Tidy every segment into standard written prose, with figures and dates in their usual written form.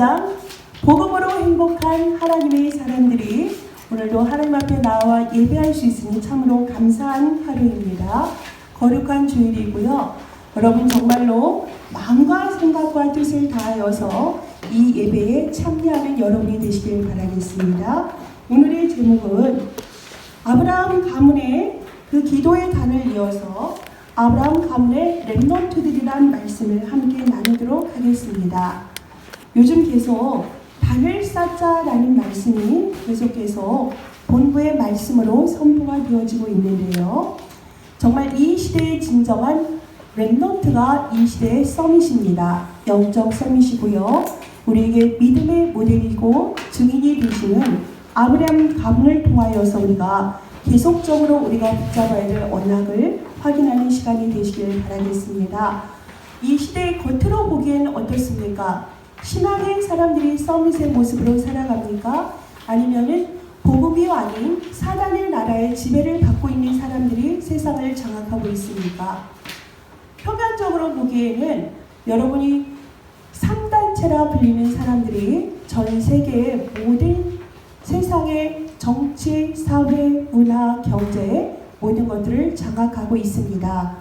가장 복음으로 행복한 하나님의 사람들이 오늘도 하나님 앞에 나와 예배할 수 있으니 참으로 감사한 하루입니다. 거룩한 주일이고요. 여러분 정말로 마음과 생각과 뜻을 다하여서 이 예배에 참여하는 여러분이 되시길 바라겠습니다. 오늘의 제목은 아브라함 가문의 그 기도의 단을 이어서 아브라함 가문의 렘넌트들이란 말씀을 함께 나누도록 하겠습니다. 요즘 계속 단을 쌓자라는 말씀이 계속해서 본부의 말씀으로 선포가 되어지고 있는데요. 정말 이 시대의 진정한 렘넌트가 이 시대의 서밋입니다. 영적 서밋이고요. 우리에게 믿음의 모델이고 증인이 되시는 아브라함 가문을 통하여서 우리가 계속적으로 우리가 붙잡아야 될 언약을 확인하는 시간이 되시길 바라겠습니다. 이 시대의 겉으로 보기엔 어떻습니까? 신앙의 사람들이 서밋의 모습으로 살아갑니까? 아니면은 복음이 아닌 사단의 나라의 지배를 받고 있는 사람들이 세상을 장악하고 있습니까? 표면적으로 보기에는 여러분이 3단체라 불리는 사람들이 전 세계의 모든 세상의 정치, 사회, 문화, 경제 모든 것들을 장악하고 있습니다.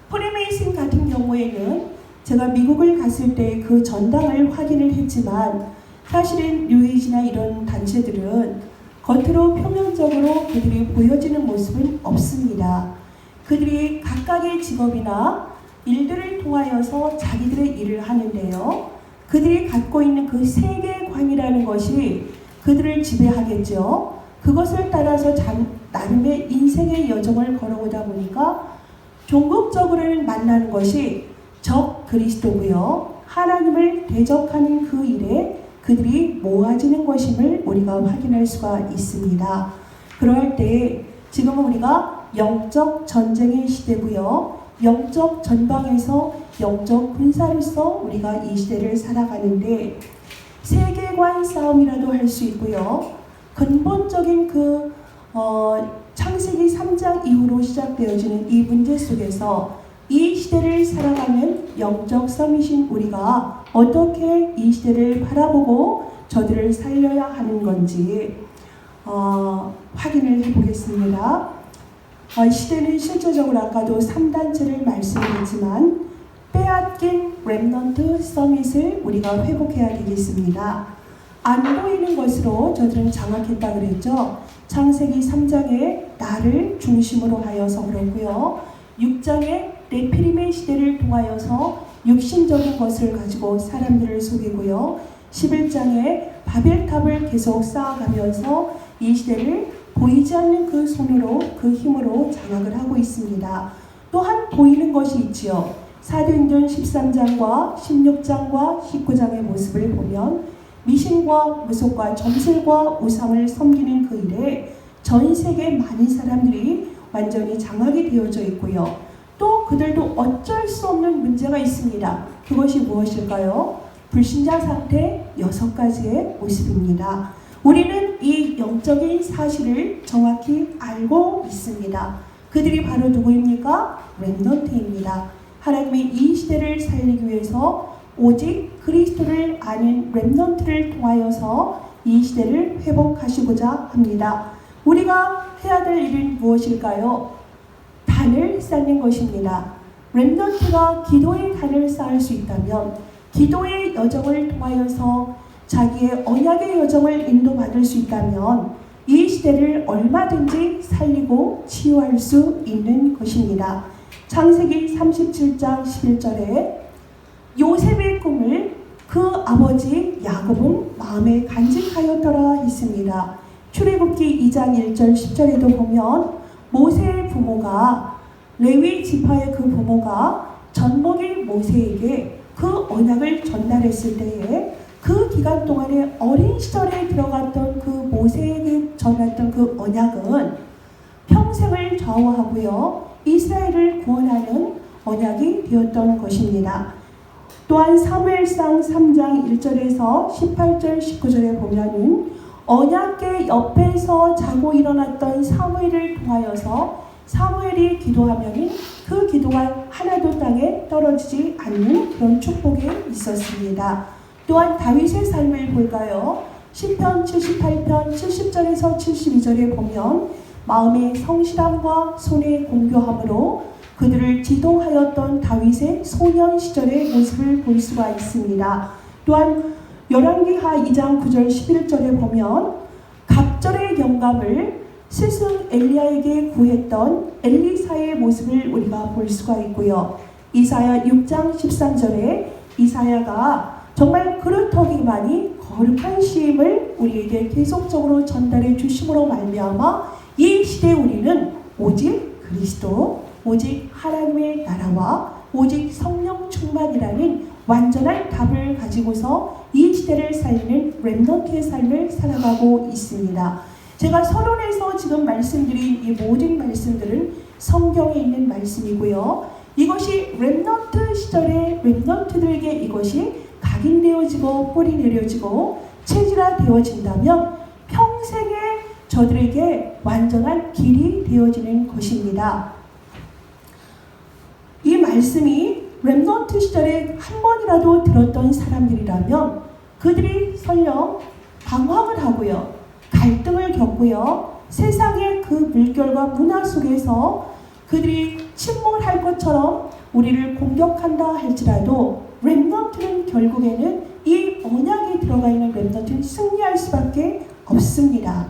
프리메이슨 같은 경우에는 제가 미국을 갔을 때 그 전당을 확인을 했지만 사실은 뉴에이지나 이런 단체들은 겉으로 표면적으로 그들이 보여지는 모습은 없습니다. 그들이 각각의 직업이나 일들을 통하여서 자기들의 일을 하는데요. 그들이 갖고 있는 그 세계관이라는 것이 그들을 지배하겠죠. 그것을 따라서 나름의 인생의 여정을 걸어오다 보니까 종국적으로는 만나는 것이 적 그리스도고요. 하나님을 대적하는 그 일에 그들이 모아지는 것임을 우리가 확인할 수가 있습니다. 그럴 때 지금은 우리가 영적 전쟁의 시대고요. 영적 전방에서 영적 군사로서 우리가 이 시대를 살아가는데 세계관 싸움이라도 할 수 있고요. 근본적인 창세기 3장 이후로 시작되어지는 이 문제 속에서 이 시대를 살아가는 영적 서밋인 우리가 어떻게 이 시대를 바라보고 저들을 살려야 하는 건지 확인을 해보겠습니다. 시대는 실제적으로 아까도 3단체를 말씀드렸지만 빼앗긴 렘넌트 서밋을 우리가 회복해야 되겠습니다. 안 보이는 것으로 저들은 장악했다 그랬죠. 창세기 3장에 나를 중심으로 하여서 그렇고요. 6장에 네피림의 시대를 통하여서 육신적인 것을 가지고 사람들을 속이고요. 11장에 바벨탑을 계속 쌓아가면서 이 시대를 보이지 않는 그 손으로 그 힘으로 장악을 하고 있습니다. 또한 보이는 것이 있지요. 사도행전 13장과 16장과 19장의 모습을 보면 미신과 무속과 점술과 우상을 섬기는 그 일에 전 세계 많은 사람들이 완전히 장악이 되어져 있고요. 또 그들도 어쩔 수 없는 문제가 있습니다. 그것이 무엇일까요? 불신자 상태 6가지의 모습입니다. 우리는 이 영적인 사실을 정확히 알고 있습니다. 그들이 바로 누구입니까? 렘넌트입니다. 하나님의 이 시대를 살리기 위해서 오직 그리스도를 아는 렘넌트를 통하여서 이 시대를 회복하시고자 합니다. 우리가 해야 될 일은 무엇일까요? 단을 쌓는 것입니다. 렘넌트가 기도의 단을 쌓을 수 있다면 기도의 여정을 통하여서 자기의 언약의 여정을 인도받을 수 있다면 이 시대를 얼마든지 살리고 치유할 수 있는 것입니다. 창세기 37장 11절에 요셉의 꿈을 그 아버지 야곱은 마음에 간직하였더라 했습니다. 출애굽기 2장 1절 10절에도 보면 모세의 부모가 레위 지파의 그 부모가 젖먹이 모세에게 그 언약을 전달했을 때에 그 기간 동안에 어린 시절에 들어갔던 그 모세에게 전했던 그 언약은 평생을 좌우하고요. 이스라엘을 구원하는 언약이 되었던 것입니다. 또한 사무엘상 3장 1절에서 18절 19절에 보면은 언약궤 옆에서 자고 일어났던 사무엘을 통하여서 사무엘이 기도하면은 그 기도가 하나도 땅에 떨어지지 않는 그런 축복이 있었습니다. 또한 다윗의 삶을 볼까요? 시편 78편 70절에서 72절에 보면 마음의 성실함과 손의 공교함으로 그들을 지도하였던 다윗의 소년 시절의 모습을 볼 수가 있습니다. 또한 열왕기하 2장 9절 11절에 보면 갑절의 영감을 스승 엘리야에게 구했던 엘리사의 모습을 우리가 볼 수가 있고요. 이사야 6장 13절에 이사야가 정말 그렇더기만이 거룩한 시임을 우리에게 계속적으로 전달해 주심으로 말미암아 이 시대 우리는 오직 그리스도, 오직 하나님의 나라와 오직 성령 충만이라는 완전한 답을 가지고서 이 시대를 살리는 렘넌트의 삶을 살아가고 있습니다. 제가 서론에서 지금 말씀드린 이 모든 말씀들은 성경에 있는 말씀이고요. 이것이 렘넌트 시절의 렘넌트들에게 이것이 각인되어지고 뿌리 내려지고 체질화되어진다면 평생에 저들에게 완전한 길이 되어지는 것입니다. 이 말씀이 렘넌트 시절에 한 번이라도 들었던 사람들이라면 그들이 설령 방황을 하고요, 갈등을 겪고요, 세상의 그 물결과 문화 속에서 그들이 침몰할 것처럼 우리를 공격한다 할지라도 렘넌트는 결국에는 이 언약에 들어가 있는 렘넌트는 승리할 수밖에 없습니다.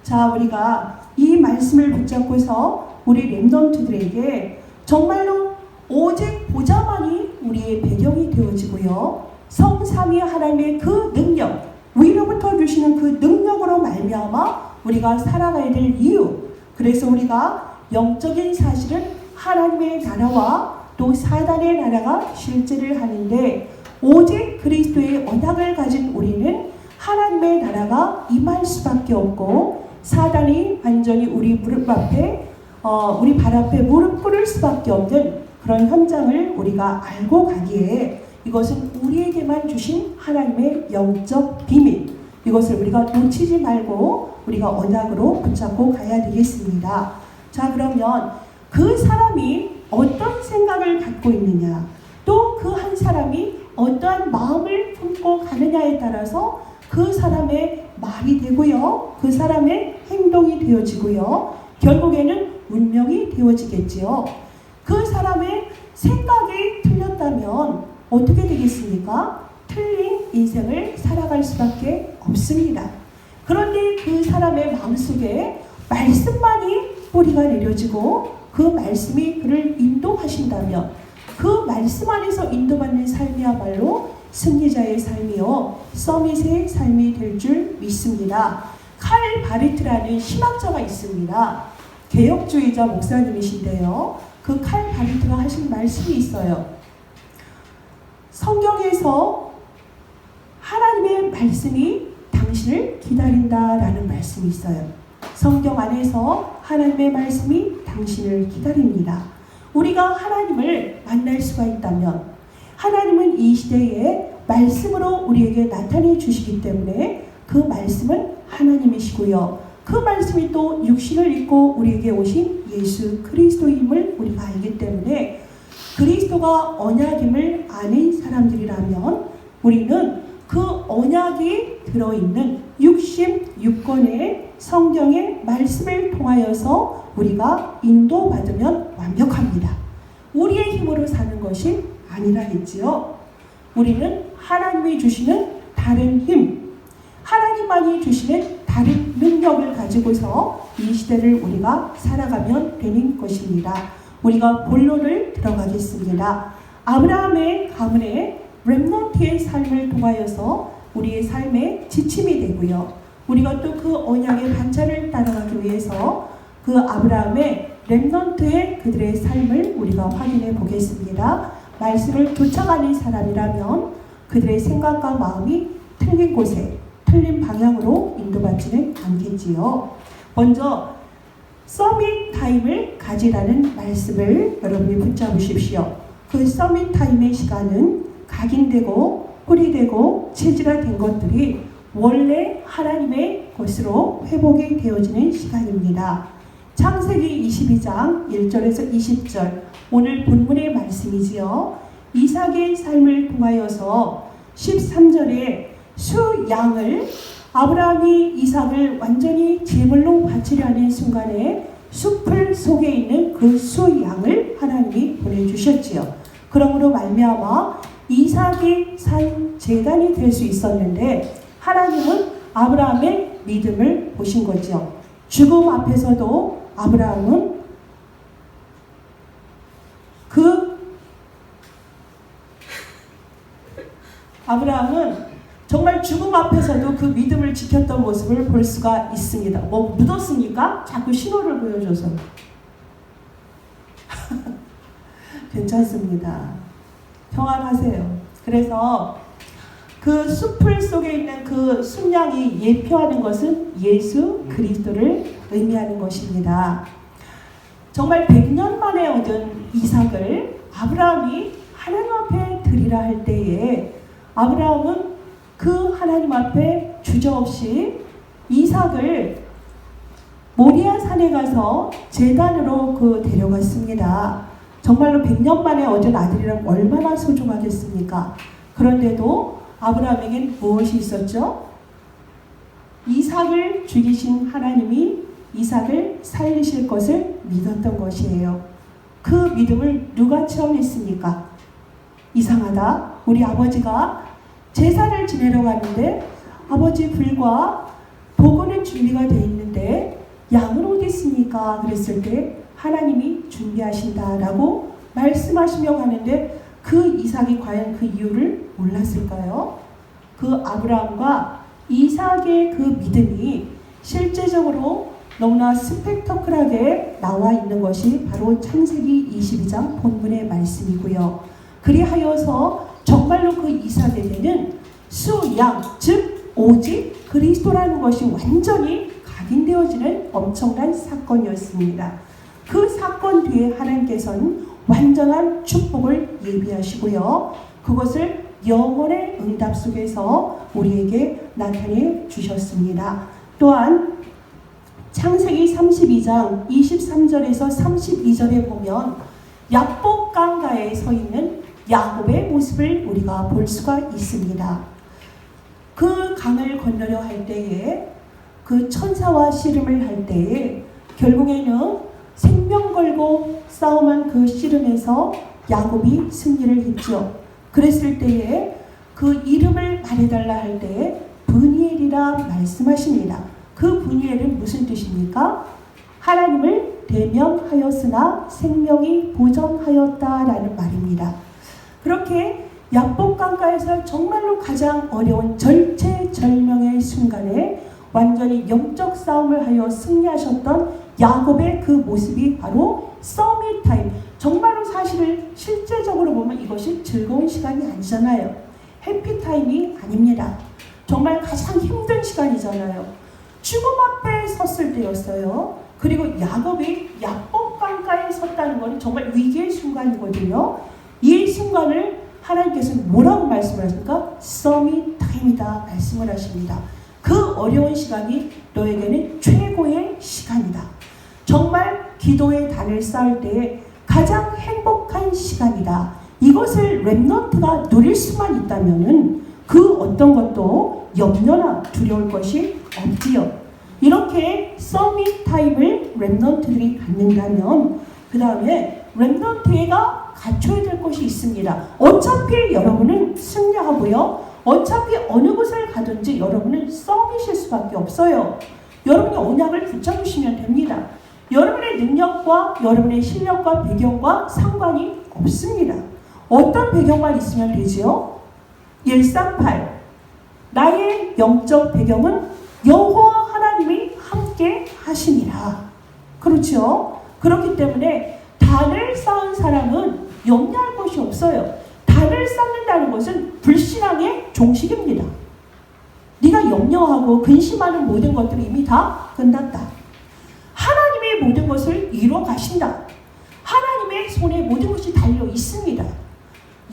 자, 우리가 이 말씀을 붙잡고서 우리 렘넌트들에게 정말로 오직 보좌만이 우리의 배경이 되어지고요, 성삼위 하나님의 그 능력, 위로부터 주시는 그 능력으로 말미암아 우리가 살아가야 될 이유, 그래서 우리가 영적인 사실은 하나님의 나라와 또 사단의 나라가 실제를 하는데 오직 그리스도의 언약을 가진 우리는 하나님의 나라가 임할 수밖에 없고 사단이 완전히 우리 무릎 앞에 우리 발 앞에 무릎 꿇을 수밖에 없는 그런 현장을 우리가 알고 가기에 이것은 우리에게만 주신 하나님의 영적 비밀, 이것을 우리가 놓치지 말고 우리가 언약으로 붙잡고 가야 되겠습니다. 자, 그러면 그 사람이 어떤 생각을 갖고 있느냐, 또 그 한 사람이 어떠한 마음을 품고 가느냐에 따라서 그 사람의 말이 되고요, 그 사람의 행동이 되어지고요, 결국에는 운명이 되어지겠지요. 그 사람의 생각이 틀렸다면 어떻게 되겠습니까? 틀린 인생을 살아갈 수밖에 없습니다. 그런데 그 사람의 마음속에 말씀만이 뿌리가 내려지고 그 말씀이 그를 인도하신다면 그 말씀 안에서 인도받는 삶이야말로 승리자의 삶이요, 서밋의 삶이 될 줄 믿습니다. 칼 바리트라는 신학자가 있습니다. 개혁주의자 목사님이신데요, 그 칼 바리트가 하신 말씀이 있어요. 성경에서 하나님의 말씀이 당신을 기다린다라는 말씀이 있어요. 성경 안에서 하나님의 말씀이 당신을 기다립니다. 우리가 하나님을 만날 수가 있다면 하나님은 이 시대에 말씀으로 우리에게 나타내 주시기 때문에 그 말씀은 하나님이시고요, 그 말씀이 또 육신을 입고 우리에게 오신 예수 그리스도임을 우리가 알기 때문에 그리스도가 언약임을 아는 사람들이라면 우리는 그 언약이 들어있는 66권의 성경의 말씀을 통하여서 우리가 인도받으면 완벽합니다. 우리의 힘으로 사는 것이 아니라겠지요. 우리는 하나님이 주시는 다른 힘, 하나님만이 주시는 다른 능력을 가지고서 이 시대를 우리가 살아가면 되는 것입니다. 우리가 본론을 들어가겠습니다. 아브라함의 가문의 렘넌트의 삶을 통하여서 우리의 삶의 지침이 되고요, 우리가 또 그 언약의 반차를 따라가기 위해서 그 아브라함의 렘넌트의 그들의 삶을 우리가 확인해 보겠습니다. 말씀을 쫓아가는 사람이라면 그들의 생각과 마음이 틀린 곳에 틀린 방향으로 인도받지는 않겠지요. 먼저 서밋 타임을 가지라는 말씀을 여러분이 붙잡으십시오. 그 서밋 타임의 시간은 각인되고 뿌리되고 체질화된 것들이 원래 하나님의 것으로 회복이 되어지는 시간입니다. 창세기 22장 1절에서 20절, 오늘 본문의 말씀이지요. 이삭의 삶을 통하여서 13절에 수 양을 아브라함이 이삭을 완전히 제물로 바치려 하는 순간에 숲을 속에 있는 그 수 양을 하나님이 보내주셨지요. 그러므로 말미암아 이삭이 산 제단이 될 수 있었는데 하나님은 아브라함의 믿음을 보신 거죠. 죽음 앞에서도 아브라함은 정말 죽음 앞에서도 그 믿음을 지켰던 모습을 볼 수가 있습니다. 뭐 묻었습니까? 자꾸 신호를 보여줘서. 괜찮습니다. 평안하세요. 그래서 그 숲을 속에 있는 그 순양이 예표하는 것은 예수 그리스도를 의미하는 것입니다. 정말 100년 만에 얻은 이삭을 아브라함이 하나님 앞에 드리라 할 때에 아브라함은 그 하나님 앞에 주저없이 이삭을 모리아 산에 가서 제단으로 데려갔습니다. 정말로 100년 만에 얻은 아들이라면 얼마나 소중하겠습니까? 그런데도 아브라함에겐 무엇이 있었죠? 이삭을 죽이신 하나님이 이삭을 살리실 것을 믿었던 것이에요. 그 믿음을 누가 체험했습니까? 이상하다. 우리 아버지가 제사를 지내러 가는데 아버지 불과 도구는 준비가 되어 있는데 양은 어디 있습니까? 그랬을 때 하나님이 준비하신다라고 말씀하시며 가는데 그 이삭이 과연 그 이유를 몰랐을까요? 그 아브라함과 이삭의 그 믿음이 실제적으로 너무나 스펙터클하게 나와 있는 것이 바로 창세기 22장 본문의 말씀이고요. 그리하여서 정말로 그 이삭에게는 수, 양, 즉 오직 그리스도라는 것이 완전히 각인되어지는 엄청난 사건이었습니다. 그 사건 뒤에 하나님께서는 완전한 축복을 예비하시고요. 그것을 영혼의 응답 속에서 우리에게 나타내 주셨습니다. 또한 창세기 32장 23절에서 32절에 보면 야복 강가에 서 있는 야곱의 모습을 우리가 볼 수가 있습니다. 그 강을 건너려 할 때에 그 천사와 씨름을 할 때에 결국에는 생명 걸고 싸움한 그 씨름에서 야곱이 승리를 했죠. 그랬을 때에 그 이름을 말해달라 할 때에 브니엘이라 말씀하십니다. 그 브니엘은 무슨 뜻입니까? 하나님을 대면하였으나 생명이 보전하였다라는 말입니다. 그렇게 야복강가에서 정말로 가장 어려운 절체절명의 순간에 완전히 영적 싸움을 하여 승리하셨던 야곱의 그 모습이 바로 서밋 타임. 정말로 사실은 실제적으로 보면 이것이 즐거운 시간이 아니잖아요. 해피타임이 아닙니다. 정말 가장 힘든 시간이잖아요. 죽음 앞에 섰을 때였어요. 그리고 야곱이 야복강가에 섰다는 것은 정말 위기의 순간이거든요. 이 순간을 하나님께서는 뭐라고 말씀을 하십니까? 서밋 타임이다 말씀을 하십니다. 그 어려운 시간이 너에게는 최고의 시간이다. 정말 기도의 단을 쌓을 때에 가장 행복한 시간이다. 이것을 렘넌트가 누릴 수만 있다면은 그 어떤 것도 염려나 두려울 것이 없지요. 이렇게 서밋 타임을 렘넌트들이 갖는다면 그 다음에 렘넌트가 갖춰야 될 것이 있습니다. 어차피 여러분은 승리하고요. 어차피 어느 곳을 가든지 여러분은 서밋일 수밖에 없어요. 여러분이 언약을 붙잡으시면 됩니다. 여러분의 능력과 여러분의 실력과 배경과 상관이 없습니다. 어떤 배경만 있으면 되지요? 138. 나의 영적 배경은 여호와 하나님이 함께 하시니라. 그렇죠? 그렇기 때문에 단을 쌓은 사람은 염려할 것이 없어요. 단을 쌓는다는 것은 불신앙의 종식입니다. 네가 염려하고 근심하는 모든 것들이 이미 다 끝났다. 하나님의 모든 것을 이루어 가신다. 하나님의 손에 모든 것이 달려 있습니다.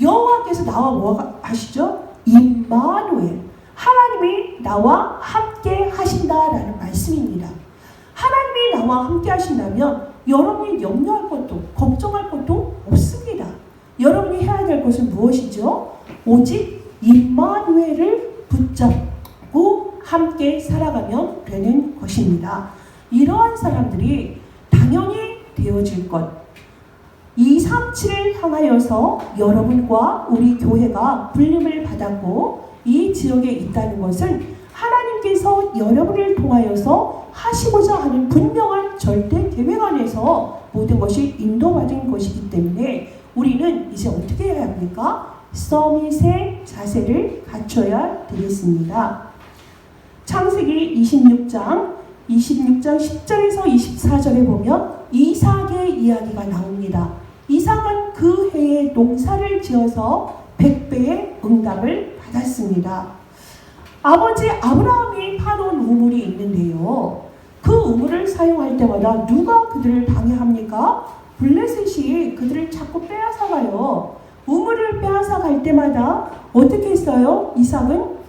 여호와께서 나와 뭐 하시죠? 임마누엘. 하나님이 나와 함께 하신다라는 말씀입니다. 하나님이 나와 함께 하신다면 여러분이 염려할 것도 걱정할 것도 없습니다. 여러분이 해야 될 것은 무엇이죠? 오직 임마누엘을 붙잡고 함께 살아가면 되는 것입니다. 이러한 사람들이 당연히 되어질 것. 237을 향하여서 여러분과 우리 교회가 불림을 받았고 이 지역에 있다는 것은 하나님께서 여러분을 통하여서 하시고자 하는 분명한 절대 계획 안에서 모든 것이 인도받은 것이기 때문에 우리는 이제 어떻게 해야 합니까? 서밋의 자세를 갖춰야 되겠습니다. 창세기 26장 10절에서 24절에 보면 이삭의 이야기가 나옵니다. 이삭은 그 해에 농사를 지어서 100배의 응답을 받았습니다. 아버지 아브라함이 파놓은 우물이 있는데요. 그 우물을 사용할 때마다 누가 그들을 방해합니까? 블레셋이 그들을 자꾸 빼앗아가요. 우물을 빼앗아갈 때마다 어떻게 했어요? 이삭은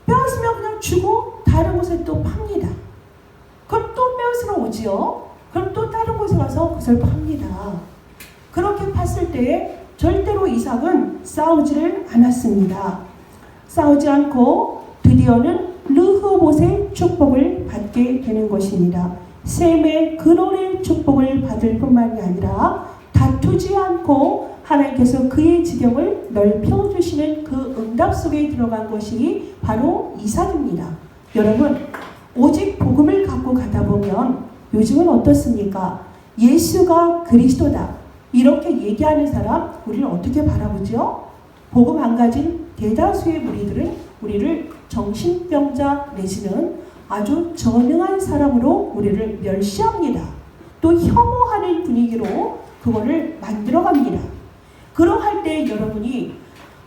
빼앗으면 그냥 주고 다른 곳에 또 팝니다. 그럼 또 빼앗으러 오지요. 그럼 또 다른 곳에 가서 그것을 팝니다. 그렇게 팠을 때에 절대로 이삭은 싸우지를 않았습니다. 싸우지 않고 드디어는 르호봇의 축복을 받게 되는 것입니다. 셈의 근원의 축복을 받을 뿐만이 아니라 다투지 않고 하나님께서 그의 지경을 넓혀주시는 그 응답 속에 들어간 것이 바로 이삭입니다. 여러분, 오직 복음을 갖고 가다 보면 요즘은 어떻습니까? 예수가 그리스도다 이렇게 얘기하는 사람 우리를 어떻게 바라보죠? 복음 안 가진 대다수의 무리들은 우리를 정신병자 내지는 아주 전능한 사람으로 우리를 멸시합니다. 또 혐오하는 분위기로 그거를 만들어갑니다. 그러할 때 여러분이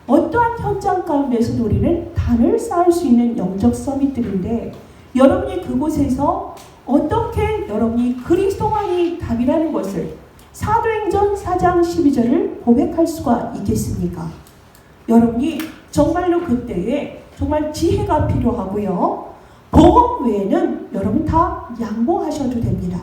어떠한 현장 가운데서도 우리는 단을 쌓을 수 있는 영적 서밋들인데 여러분이 그곳에서 어떻게 여러분이 그리스도만이 답이라는 것을 사도행전 4장 12절을 고백할 수가 있겠습니까? 여러분이 정말로 그때에 정말 지혜가 필요하고요. 복음 외에는 여러분 다 양보하셔도 됩니다.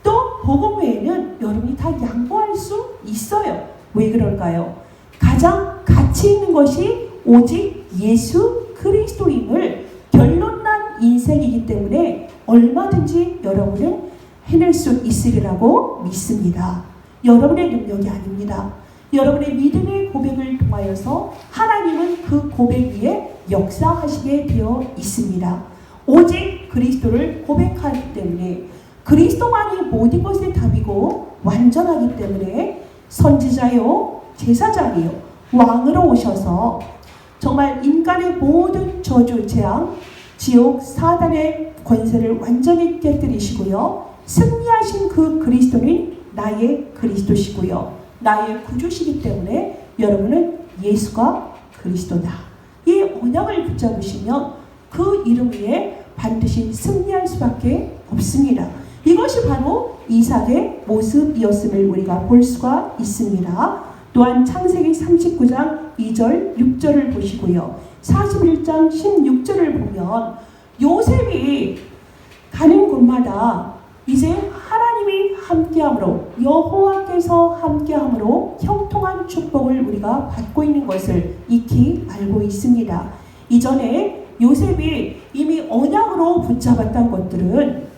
또 복음 외에는 여러분이 다 양보할 수 있어요. 왜 그럴까요? 가장 가치 있는 것이 오직 예수 그리스도임을 결론난 인생이기 때문에 얼마든지 여러분은 해낼 수 있으리라고 믿습니다. 여러분의 능력이 아닙니다. 여러분의 믿음의 고백을 통하여서 하나님은 그 고백 위에 역사하시게 되어 있습니다. 오직 그리스도를 고백하기 때문에 그리스도만이 모든 것의 답이고 완전하기 때문에 선지자요 제사장이요 왕으로 오셔서 정말 인간의 모든 저주 재앙 지옥 사단의 권세를 완전히 깨뜨리시고요 승리하신 그 그리스도는 나의 그리스도시고요 나의 구주시기 때문에 여러분은 예수가 그리스도다. 이 언약을 붙잡으시면 그 이름 위에 반드시 승리할 수밖에 없습니다. 이것이 바로 이삭의 모습이었음을 우리가 볼 수가 있습니다. 또한 창세기 39장 2절 6절을 보시고요. 41장 16절을 보면 요셉이 가는 곳마다 이제 하나님이 함께함으로 여호와께서 함께함으로 형통한 축복을 우리가 받고 있는 것을 익히 알고 있습니다. 이전에 요셉이 이미 언약으로 붙잡았던 것들은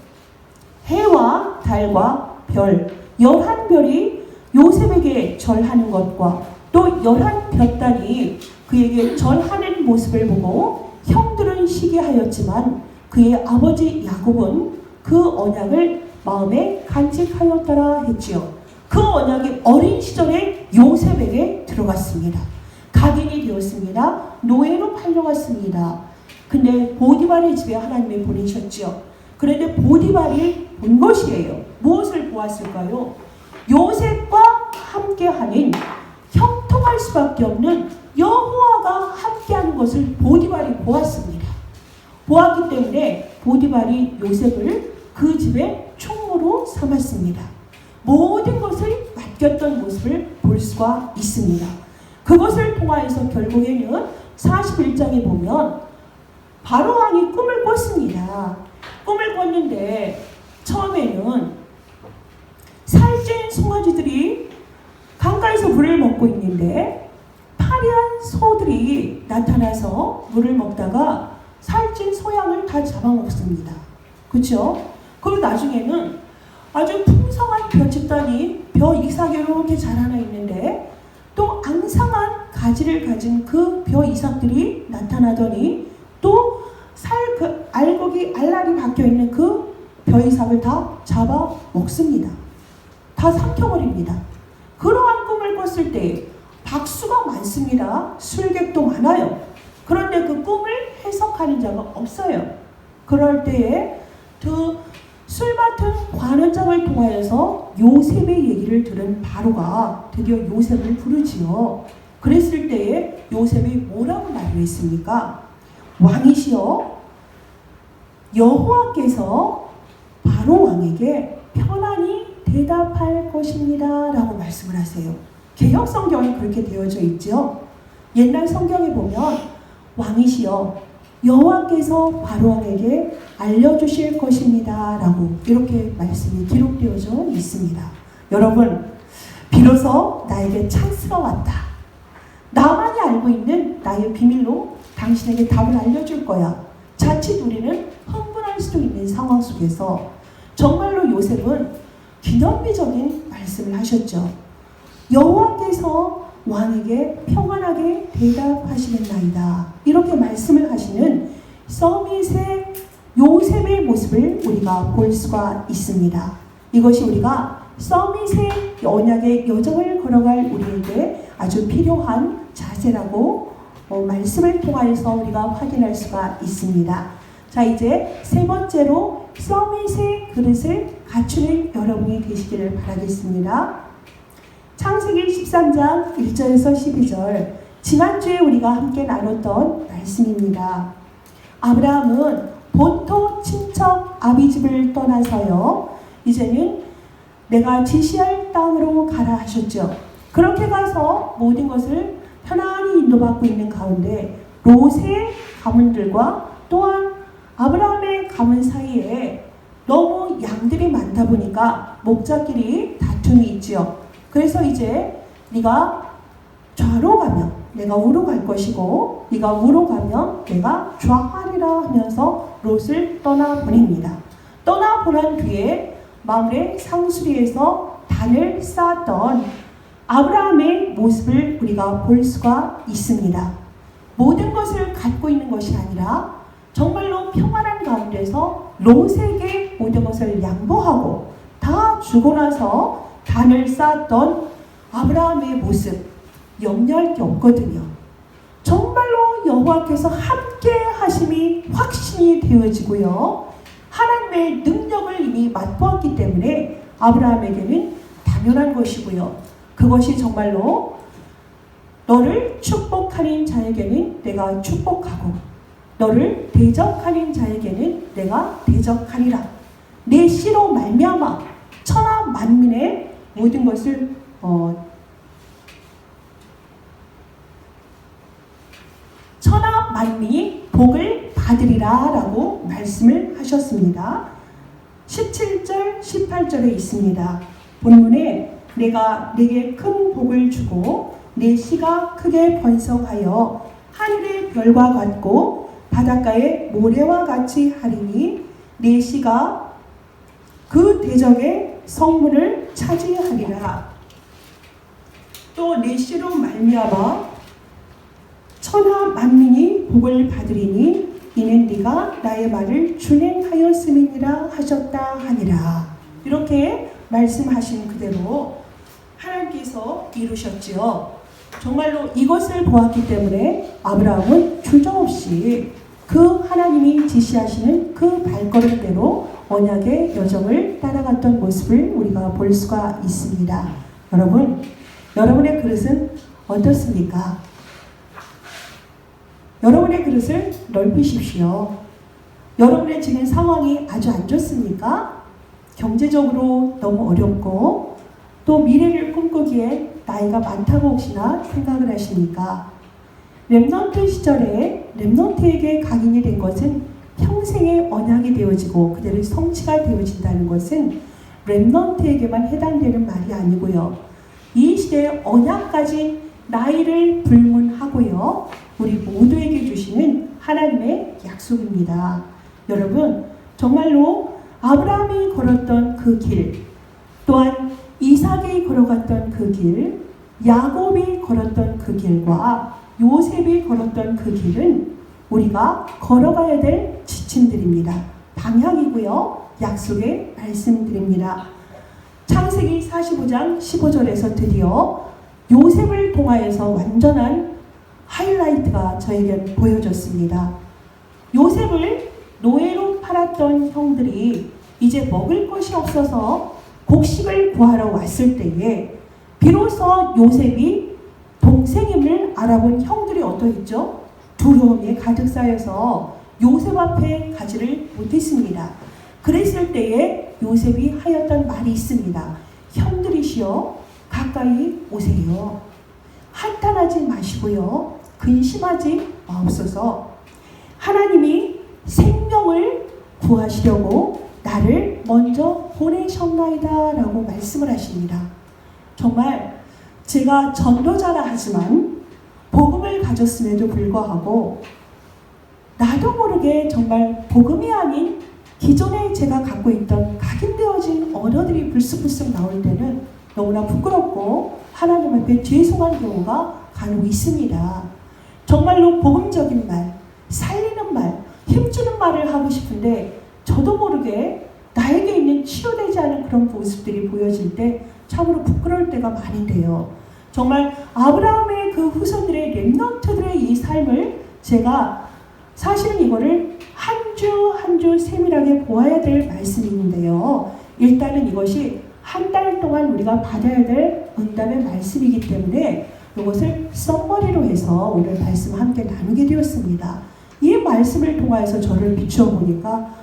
해와 달과 별, 11별이 요셉에게 절하는 것과 또 11볕단이 그에게 절하는 모습을 보고 형들은 시기하였지만 그의 아버지 야곱은 그 언약을 마음에 간직하였더라 했지요. 그 언약이 어린 시절에 요셉에게 들어갔습니다. 각인이 되었습니다. 노예로 팔려갔습니다. 근데 보디발의 집에 하나님이 보내셨죠. 그런데 보디발이 본 것이에요. 무엇을 보았을까요? 요셉과 함께하는 형통할 수밖에 없는 여호와가 함께하는 것을 보디발이 보았습니다. 보았기 때문에 보디발이 요셉을 그 집의 총무로 삼았습니다. 모든 것을 맡겼던 모습을 볼 수가 있습니다. 그것을 통하여서 결국에는 41장에 보면 바로 왕이 꿈을 꿨습니다. 꿈을 꿨는데 처음에는 살찐 송아지들이 강가에서 물을 먹고 있는데 파리한 소들이 나타나서 물을 먹다가 살찐 소양을 다 잡아먹습니다. 그렇죠? 그리고 나중에는 아주 풍성한 벼 집단이 벼 잎사귀로 이렇게 자라나 있는데 또 앙상한 가지를 가진 그 벼 이삭들이 나타나더니 또 알곡이 알알이 박혀 있는 그 벼 이삭을 다 잡아 먹습니다. 다 삼켜버립니다. 그러한 꿈을 꿨을 때 박수가 많습니다. 술객도 많아요. 그런데 그 꿈을 해석하는 자가 없어요. 그럴 때에 그 술 맡은 관원장을 통하여서 요셉의 얘기를 들은 바로가 드디어 요셉을 부르지요. 그랬을 때에 요셉이 뭐라고 말을 했습니까? 왕이시여, 여호와께서 바로 왕에게 편안히 대답할 것입니다 라고 말씀을 하세요. 개혁 성경에 그렇게 되어져 있죠. 옛날 성경에 보면 왕이시여, 여호와께서 바로 왕에게 알려주실 것입니다 라고 이렇게 말씀이 기록되어져 있습니다. 여러분, 비로소 나에게 찬스가 왔다. 나만이 알고 있는 나의 비밀로 당신에게 답을 알려줄 거야. 자칫 우리는 흥분할 수도 있는 상황 속에서 정말로 요셉은 기념비적인 말씀을 하셨죠. 여호와께서 왕에게 평안하게 대답하시겠나이다. 이렇게 말씀을 하시는 서밋의 요셉의 모습을 우리가 볼 수가 있습니다. 이것이 우리가 서밋의 언약의 여정을 걸어갈 우리에게 아주 필요한 자세라고 말씀을 통하여서 우리가 확인할 수가 있습니다. 자, 이제 세 번째로 서밋의 그릇을 갖추는 여러분이 되시기를 바라겠습니다. 창세기 13장 1절에서 12절, 지난주에 우리가 함께 나눴던 말씀입니다. 아브라함은 본토 친척 아비집을 떠나서요, 이제는 내가 지시할 땅으로 가라 하셨죠. 그렇게 가서 모든 것을 편안히 인도받고 있는 가운데 롯의 가문들과 또한 아브라함의 가문 사이에 너무 양들이 많다 보니까 목자끼리 다툼이 있지요. 그래서 이제 네가 좌로 가면 내가 우로 갈 것이고 네가 우로 가면 내가 좌하리라 하면서 롯을 떠나보냅니다. 떠나보낸 뒤에 마을의 상수리에서 단을 쌓았던 아브라함의 모습을 우리가 볼 수가 있습니다. 모든 것을 갖고 있는 것이 아니라 정말로 평안한 가운데서 롯에게 모든 것을 양보하고 다 주고 나서 단을 쌓았던 아브라함의 모습, 염려할 게 없거든요. 정말로 여호와께서 함께 하심이 확신이 되어지고요, 하나님의 능력을 이미 맛보았기 때문에 아브라함에게는 당연한 것이고요. 그것이 정말로 너를 축복하는 자에게는 내가 축복하고 너를 대적하는 자에게는 내가 대적하리라. 내 씨로 말미암아 천하 만민의 모든 것을 천하 만민이 복을 받으리라 라고 말씀을 하셨습니다. 17절 18절에 있습니다. 본문에 내가 내게 큰 복을 주고 내 씨가 크게 번성하여 하늘의 별과 같고 바닷가의 모래와 같이 하리니 내 씨가 그 대적의 성문을 차지하리라. 또 내 씨로 말미암아 천하 만민이 복을 받으리니 이는 네가 나의 말을 준행하였음이니라 하셨다 하니라. 이렇게 말씀하신 그대로 하나님께서 이루셨지요. 정말로 이것을 보았기 때문에 아브라함은 주저없이 그 하나님이 지시하시는 그 발걸음대로 언약의 여정을 따라갔던 모습을 우리가 볼 수가 있습니다. 여러분, 여러분의 그릇은 어떻습니까? 여러분의 그릇을 넓히십시오. 여러분의 지금 상황이 아주 안 좋습니까? 경제적으로 너무 어렵고 또 미래를 꿈꾸기에 나이가 많다고 혹시나 생각을 하십니까? 렘넌트 시절에 렘넌트에게 각인이 된 것은 평생의 언약이 되어지고 그대로 성취가 되어진다는 것은 렘넌트에게만 해당되는 말이 아니고요. 이 시대의 언약까지 나이를 불문하고요. 우리 모두에게 주시는 하나님의 약속입니다. 여러분, 정말로 아브라함이 걸었던 그 길, 또한 이삭이 걸어갔던 그 길, 야곱이 걸었던 그 길과 요셉이 걸었던 그 길은 우리가 걸어가야 될 지침들입니다. 방향이고요. 약속의 말씀드립니다. 창세기 45장 15절에서 드디어 요셉을 통하여서 완전한 하이라이트가 저에게 보여졌습니다. 요셉을 노예로 팔았던 형들이 이제 먹을 것이 없어서 곡식을 구하러 왔을 때에 비로소 요셉이 동생임을 알아본 형들이 어떠했죠? 두려움에 가득 쌓여서 요셉 앞에 가지를 못했습니다. 그랬을 때에 요셉이 하였던 말이 있습니다. 형들이시여 가까이 오세요. 한탄하지 마시고요. 근심하지 마옵소서. 하나님이 생명을 구하시려고 나를 먼저 보내셨나이다 라고 말씀을 하십니다. 정말 제가 전도자라 하지만 복음을 가졌음에도 불구하고 나도 모르게 정말 복음이 아닌 기존에 제가 갖고 있던 각인되어진 언어들이 불쑥불쑥 나올 때는 너무나 부끄럽고 하나님 앞에 죄송한 경우가 간혹 있습니다. 정말로 복음적인 말, 살리는 말, 힘주는 말을 하고 싶은데 저도 모르게 나에게 있는 치유되지 않은 그런 모습들이 보여질 때 참으로 부끄러울 때가 많이 돼요. 정말 아브라함의 그 후손들의 렘넌트들의 이 삶을 제가 사실은 이거를 한 주 한 주 세밀하게 보아야 될 말씀이 있는데요. 일단은 이것이 한 달 동안 우리가 받아야 될 응답의 말씀이기 때문에 이것을 썸머리로 해서 오늘 말씀 함께 나누게 되었습니다. 이 말씀을 통해서 저를 비추어 보니까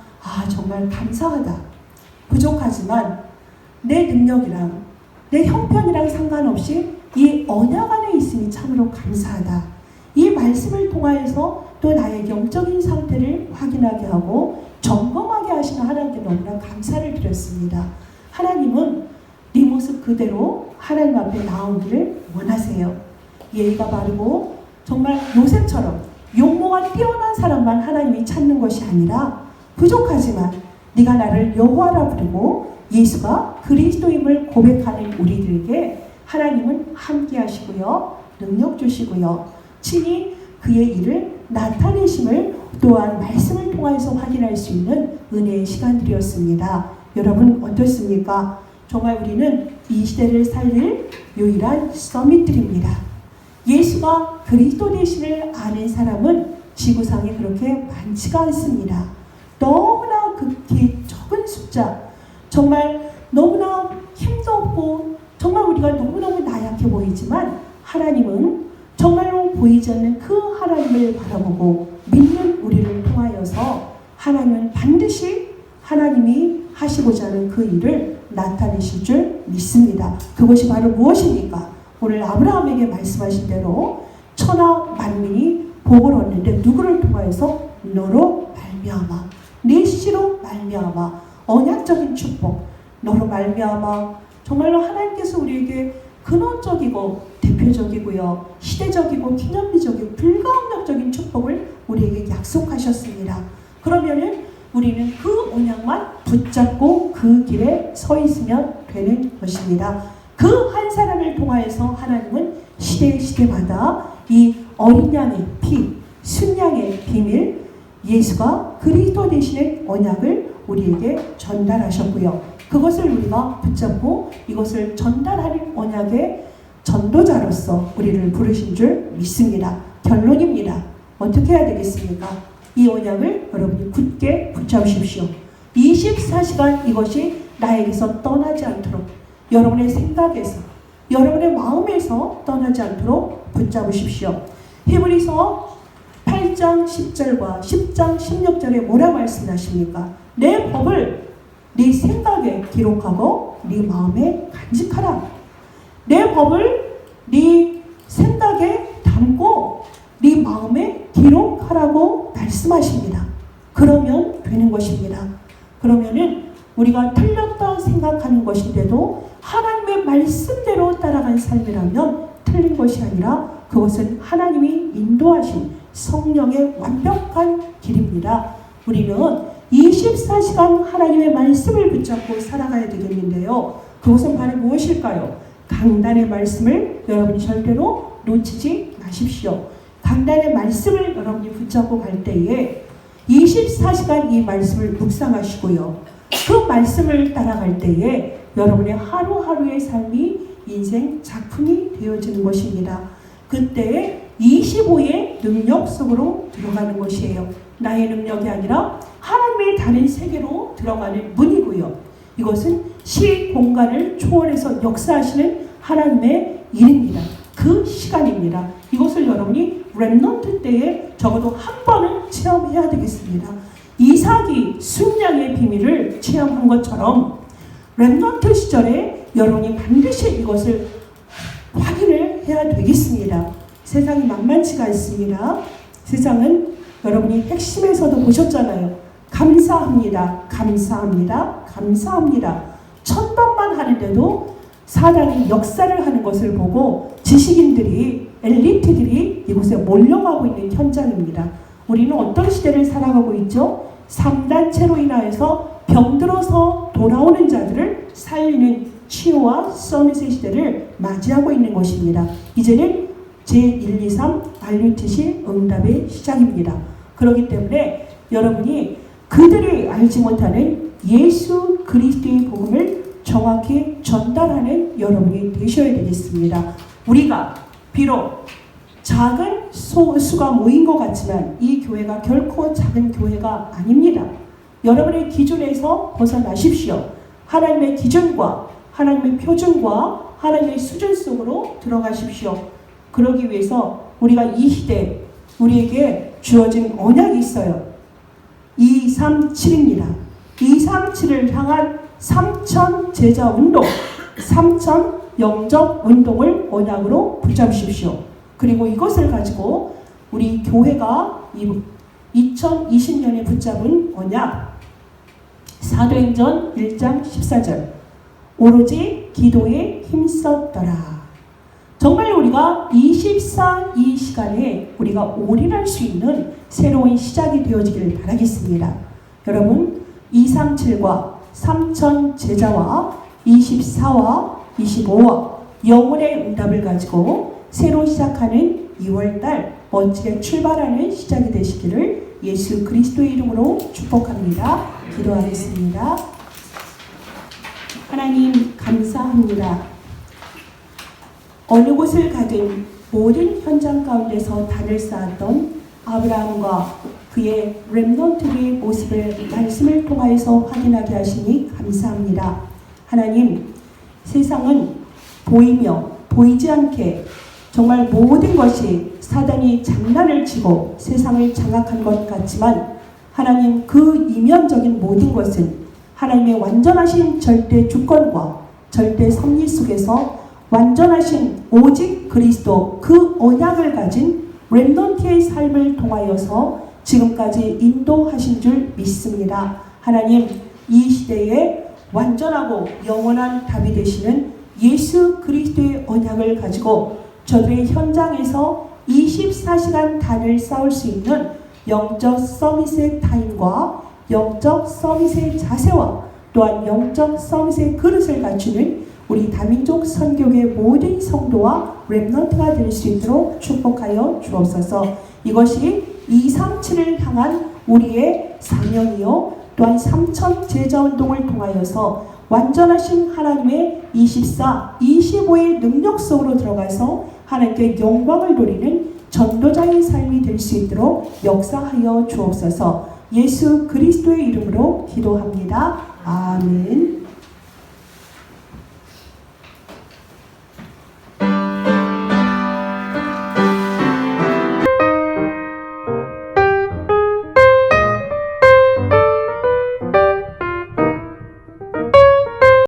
정말 감사하다. 부족하지만 내 능력이랑 내 형편이랑 상관없이 이 언약 안에 있으니 참으로 감사하다. 이 말씀을 통하여서 또 나의 영적인 상태를 확인하게 하고 점검하게 하시는 하나님께 너무나 감사를 드렸습니다. 하나님은 네 모습 그대로 하나님 앞에 나오기를 원하세요. 예의가 바르고 정말 요셉처럼 용모가 뛰어난 사람만 하나님이 찾는 것이 아니라 부족하지만 네가 나를 여호와라 부르고 예수가 그리스도임을 고백하는 우리들에게 하나님은 함께 하시고요. 능력 주시고요. 친히 그의 일을 나타내심을 또한 말씀을 통해서 확인할 수 있는 은혜의 시간들이었습니다. 여러분 어떻습니까? 정말 우리는 이 시대를 살릴 유일한 서밋들입니다. 예수가 그리스도 되심을 아는 사람은 지구상에 그렇게 많지가 않습니다. 너무나 극히 적은 숫자, 정말 너무나 힘도 없고 정말 우리가 너무너무 나약해 보이지만 하나님은 정말로 보이지 않는 그 하나님을 바라보고 믿는 우리를 통하여서 하나님은 반드시 하나님이 하시고자 하는 그 일을 나타내실 줄 믿습니다. 그것이 바로 무엇입니까? 오늘 아브라함에게 말씀하신 대로 천하 만민이 복을 얻는데 누구를 통하여서? 너로 말미암아, 네 씨로 말미암아, 언약적인 축복, 너로 말미암아. 정말로 하나님께서 우리에게 근원적이고 대표적이고요, 시대적이고 기념비적이고 불가항력적인 축복을 우리에게 약속하셨습니다. 그러면은 우리는 그 언약만 붙잡고 그 길에 서 있으면 되는 것입니다. 그 한 사람을 통하여서 하나님은 시대마다 이 어린 양의 피, 순양의 비밀, 예수가 그리스도 되시는 언약을 우리에게 전달하셨고요. 그것을 우리가 붙잡고 이것을 전달하는 언약의 전도자로서 우리를 부르신 줄 믿습니다. 결론입니다. 어떻게 해야 되겠습니까? 이 언약을 여러분이 굳게 붙잡으십시오. 24시간 이것이 나에게서 떠나지 않도록 여러분의 생각에서 여러분의 마음에서 떠나지 않도록 붙잡으십시오. 히브리서 8장 10절과 10장 16절에 뭐라고 말씀하십니까? 내 법을 네 생각에 기록하고 네 마음에 간직하라. 내 법을 네 생각에 담고 네 마음에 기록하라고 말씀하십니다. 그러면 되는 것입니다. 그러면은 우리가 틀렸다 생각하는 것인데도 하나님의 말씀대로 따라간 삶이라면 틀린 것이 아니라 그것은 하나님이 인도하신 성령의 완벽한 길입니다. 우리는 24시간 하나님의 말씀을 붙잡고 살아가야 되겠는데요. 그것은 바로 무엇일까요? 강단의 말씀을 여러분이 절대로 놓치지 마십시오. 강단의 말씀을 여러분이 붙잡고 갈 때에 24시간 이 말씀을 묵상하시고요. 그 말씀을 따라갈 때에 여러분의 하루하루의 삶이 인생 작품이 되어지는 것입니다. 그때 25의 능력 속으로 들어가는 것이에요. 나의 능력이 아니라 하나님의 다른 세계로 들어가는 문이고요. 이것은 시 공간을 초월해서 역사하시는 하나님의 일입니다. 그 시간입니다. 이것을 여러분이 렘넌트 때에 적어도 한 번은 체험해야 되겠습니다. 이삭이 순양의 비밀을 체험한 것처럼 렘넌트 시절에 여러분이 반드시 이것을 확인을 해야 되겠습니다. 세상이 만만치가 않습니다. 세상은 여러분이 핵심에서도 보셨잖아요. 감사합니다. 감사합니다. 감사합니다. 천번만 하는데도 사단이 역사를 하는 것을 보고 지식인들이, 엘리트들이 이곳에 몰려가고 있는 현장입니다. 우리는 어떤 시대를 살아가고 있죠? 3단체로 인하여서 병들어서 돌아오는 자들을 살리는 치유와 서밋의 시대를 맞이하고 있는 것입니다. 이제는 제1, 2, 3 RUTC 응답의 시작입니다. 그렇기 때문에 여러분이 그들이 알지 못하는 예수 그리스도의 복음을 정확히 전달하는 여러분이 되셔야 되겠습니다. 우리가 비록 작은 수가 모인 것 같지만 이 교회가 결코 작은 교회가 아닙니다. 여러분의 기준에서 벗어나십시오. 하나님의 기준과 하나님의 표준과 하나님의 수준 속으로 들어가십시오. 그러기 위해서 우리가 이 시대 우리에게 주어진 언약이 있어요. 237입니다. 237을 향한 3천 제자 운동, 3천 영접 운동을 언약으로 붙잡으십시오. 그리고 이것을 가지고 우리 교회가 2020년에 붙잡은 언약, 사도행전 1장 14절, 오로지 기도에 힘썼더라. 정말 우리가 24 이 시간에 우리가 올인할 수 있는 새로운 시작이 되어지길 바라겠습니다. 여러분, 237과 3천 제자와 24와 25와 영혼의 응답을 가지고 새로 시작하는 2월달 멋지게 출발하는 시작이 되시기를 예수 그리스도의 이름으로 축복합니다. 기도하겠습니다. 하나님 감사합니다. 어느 곳을 가든 모든 현장 가운데서 단을 쌓았던 아브라함과 그의 렘넌트의 모습을 말씀을 통하여서 확인하게 하시니 감사합니다. 하나님, 세상은 보이며 보이지 않게 정말 모든 것이 사단이 장난을 치고 세상을 장악한 것 같지만 하나님, 그 이면적인 모든 것은 하나님의 완전하신 절대 주권과 절대 섭리 속에서 완전하신 오직 그리스도 그 언약을 가진 렘넌트의 삶을 통하여서 지금까지 인도하신 줄 믿습니다. 하나님, 이 시대에 완전하고 영원한 답이 되시는 예수 그리스도의 언약을 가지고 저들의 현장에서 24시간 단을 쌓을 수 있는 영적 서밋의 타임과 영적 서밋의 자세와 또한 영적 서밋의 그릇을 갖추는 우리 다민족 선교계 모든 성도와 렘넌트가 될 수 있도록 축복하여 주옵소서. 이것이 237을 향한 우리의 사명이요 또한 3천 제자운동을 통하여서 완전하신 하나님의 24, 25의 능력 속으로 들어가서 하나님께 영광을 돌리는 전도자의 삶이 될 수 있도록 역사하여 주옵소서. 예수 그리스도의 이름으로 기도합니다. 아멘.